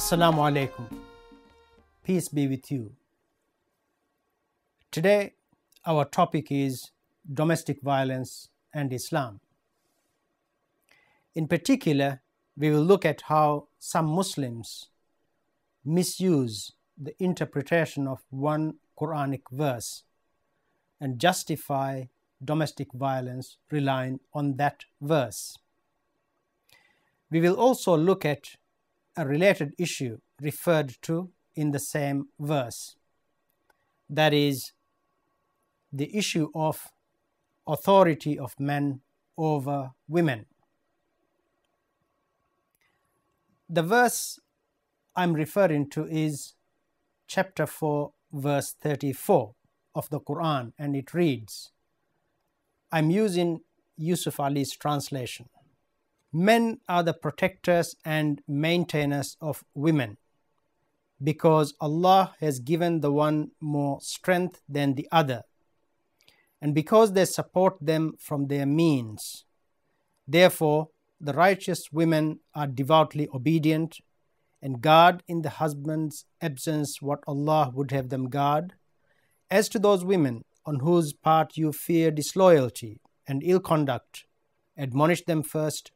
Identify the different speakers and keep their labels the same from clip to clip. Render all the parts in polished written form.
Speaker 1: Assalamu alaikum. Peace be with you. Today, our topic is domestic violence and Islam. In particular, we will look at how some Muslims misuse the interpretation of one Quranic verse and justify domestic violence relying on that verse. We will also look at a related issue referred to in the same verse, that is, the issue of authority of men over women. The verse I'm referring to is chapter 4, verse 34 of the Qur'an, and it reads, I'm using Yusuf Ali's translation. Men are the protectors and maintainers of women, because Allah has given the one more strength than the other, and because they support them from their means. Therefore, the righteous women are devoutly obedient and guard in the husband's absence what Allah would have them guard. As to those women on whose part you fear disloyalty and ill conduct, admonish them first,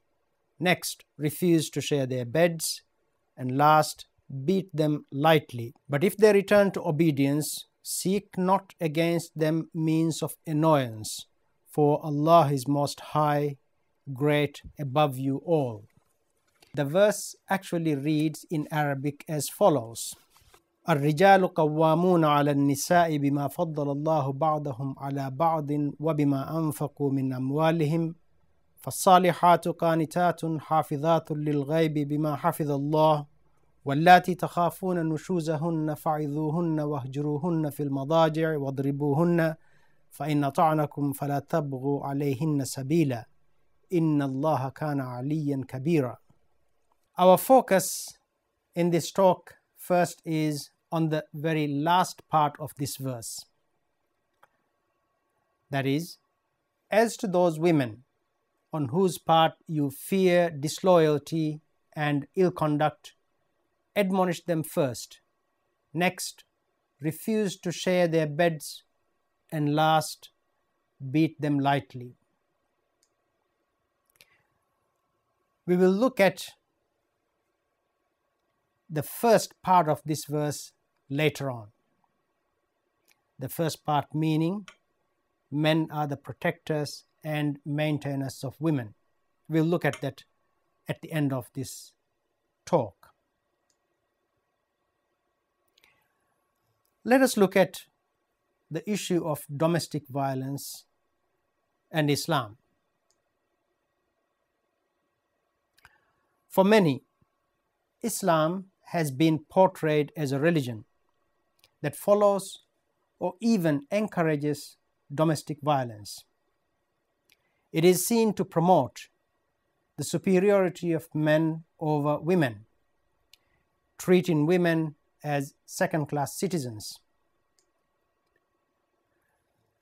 Speaker 1: next refuse to share their beds, and last beat them lightly. But if they return to obedience, seek not against them means of annoyance, for Allah is most high, great, above you all. The verse actually reads in Arabic as follows: الرجال قوامون على النساء بما فضل الله بعضهم على بعض وبما أنفقوا من أموالهم فالصالحات قانتات حافظات للغيب بما حفظ الله واللاتي تخافون نشوزهن فعظوهن واهجروهن في المضاجع واضربوهن فإن طعنكم فلا تبغوا عليهن سبيلا إن الله كان عليا كبيرا. Our focus in this talk first is on the very last part of this verse. That is, as to those women on whose part you fear disloyalty and ill conduct, admonish them first, next refuse to share their beds, and last beat them lightly. We will look at the first part of this verse later on. The first part meaning men are the protectors and maintainers of women. We'll look at that at the end of this talk. Let us look at the issue of domestic violence and Islam. For many, Islam has been portrayed as a religion that follows or even encourages domestic violence. It is seen to promote the superiority of men over women, treating women as second-class citizens.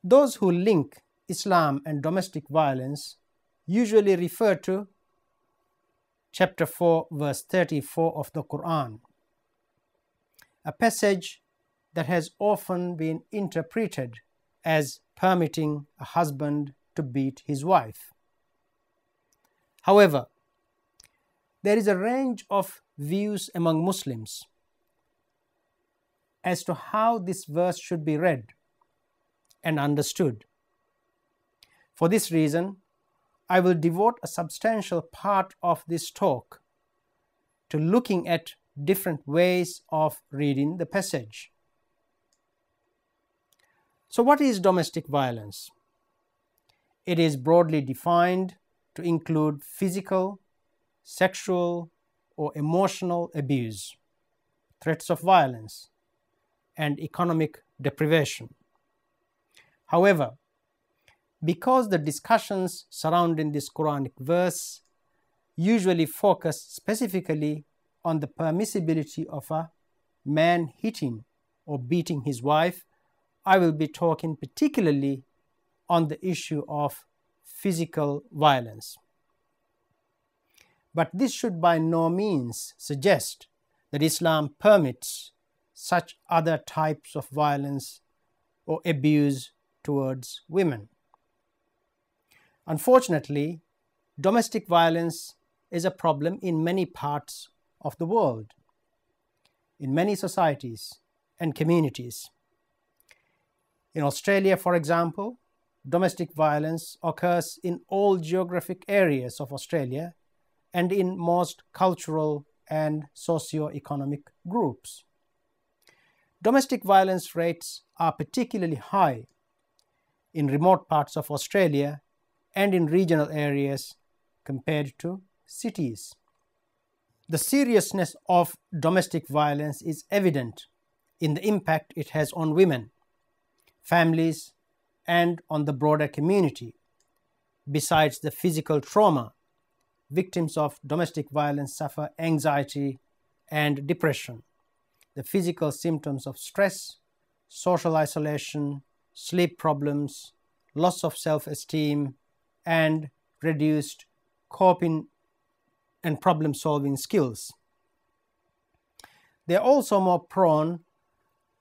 Speaker 1: Those who link Islam and domestic violence usually refer to chapter 4, verse 34 of the Qur'an, a passage that has often been interpreted as permitting a husband to beat his wife. However, there is a range of views among Muslims as to how this verse should be read and understood. For this reason, I will devote a substantial part of this talk to looking at different ways of reading the passage. So, what is domestic violence? It is broadly defined to include physical, sexual, or emotional abuse, threats of violence, and economic deprivation. However, because the discussions surrounding this Quranic verse usually focus specifically on the permissibility of a man hitting or beating his wife, I will be talking particularly on the issue of physical violence. But this should by no means suggest that Islam permits such other types of violence or abuse towards women. Unfortunately, domestic violence is a problem in many parts of the world, in many societies and communities. In Australia, for example, domestic violence occurs in all geographic areas of Australia and in most cultural and socio-economic groups. Domestic violence rates are particularly high in remote parts of Australia and in regional areas compared to cities. The seriousness of domestic violence is evident in the impact it has on women, families, and on the broader community. Besides the physical trauma, victims of domestic violence suffer anxiety and depression, the physical symptoms of stress, social isolation, sleep problems, loss of self-esteem, and reduced coping and problem-solving skills. They are also more prone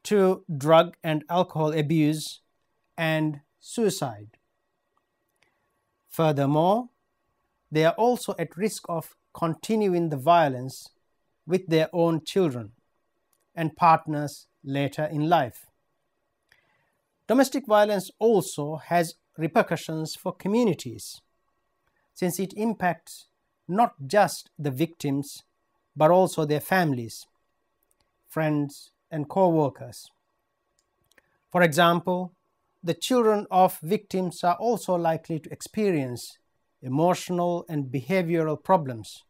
Speaker 1: to drug and alcohol abuse and suicide. Furthermore, they are also at risk of continuing the violence with their own children and partners later in life. Domestic violence also has repercussions for communities, since it impacts not just the victims but also their families, friends, and co-workers. For example, the children of victims are also likely to experience emotional and behavioral problems,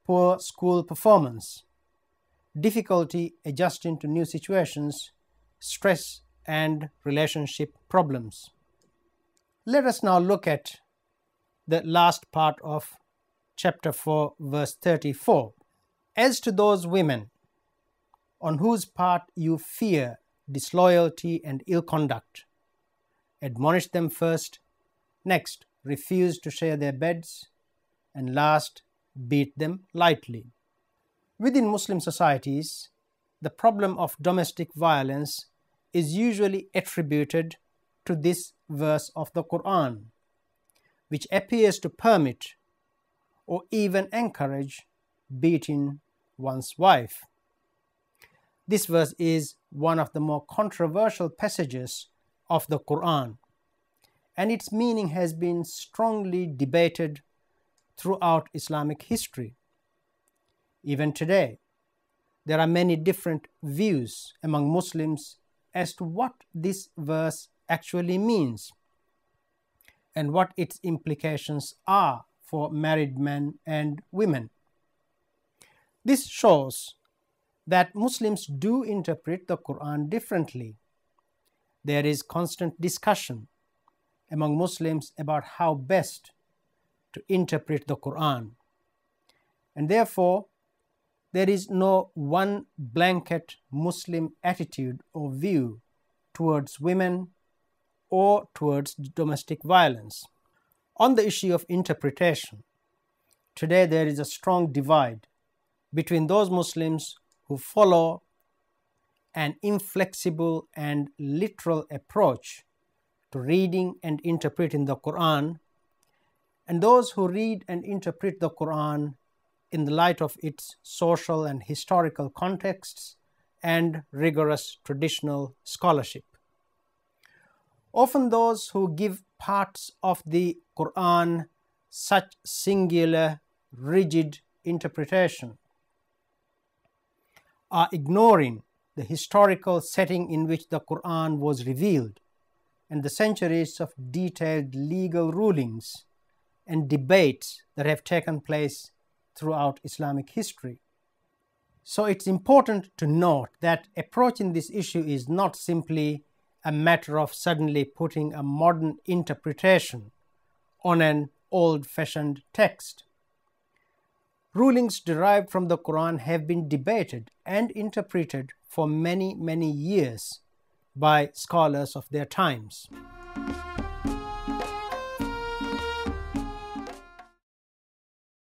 Speaker 1: poor school performance, difficulty adjusting to new situations, stress, and relationship problems. Let us now look at the last part of chapter 4, verse 34. As to those women on whose part you fear disloyalty and ill conduct, admonish them first, next refuse to share their beds, and last beat them lightly. Within Muslim societies, the problem of domestic violence is usually attributed to this verse of the Qur'an, which appears to permit or even encourage beating one's wife. This verse is one of the more controversial passages of the Qur'an, and its meaning has been strongly debated throughout Islamic history. Even today, there are many different views among Muslims as to what this verse actually means and what its implications are for married men and women. This shows that Muslims do interpret the Qur'an differently. There is constant discussion among Muslims about how best to interpret the Qur'an, and therefore there is no one blanket Muslim attitude or view towards women or towards domestic violence. On the issue of interpretation, today there is a strong divide between those Muslims who follow an inflexible and literal approach to reading and interpreting the Qur'an, and those who read and interpret the Qur'an in the light of its social and historical contexts and rigorous traditional scholarship. Often those who give parts of the Qur'an such singular, rigid interpretation are ignoring the historical setting in which the Qur'an was revealed and the centuries of detailed legal rulings and debates that have taken place throughout Islamic history. So it's important to note that approaching this issue is not simply a matter of suddenly putting a modern interpretation on an old-fashioned text. Rulings derived from the Qur'an have been debated and interpreted for many, many years by scholars of their times.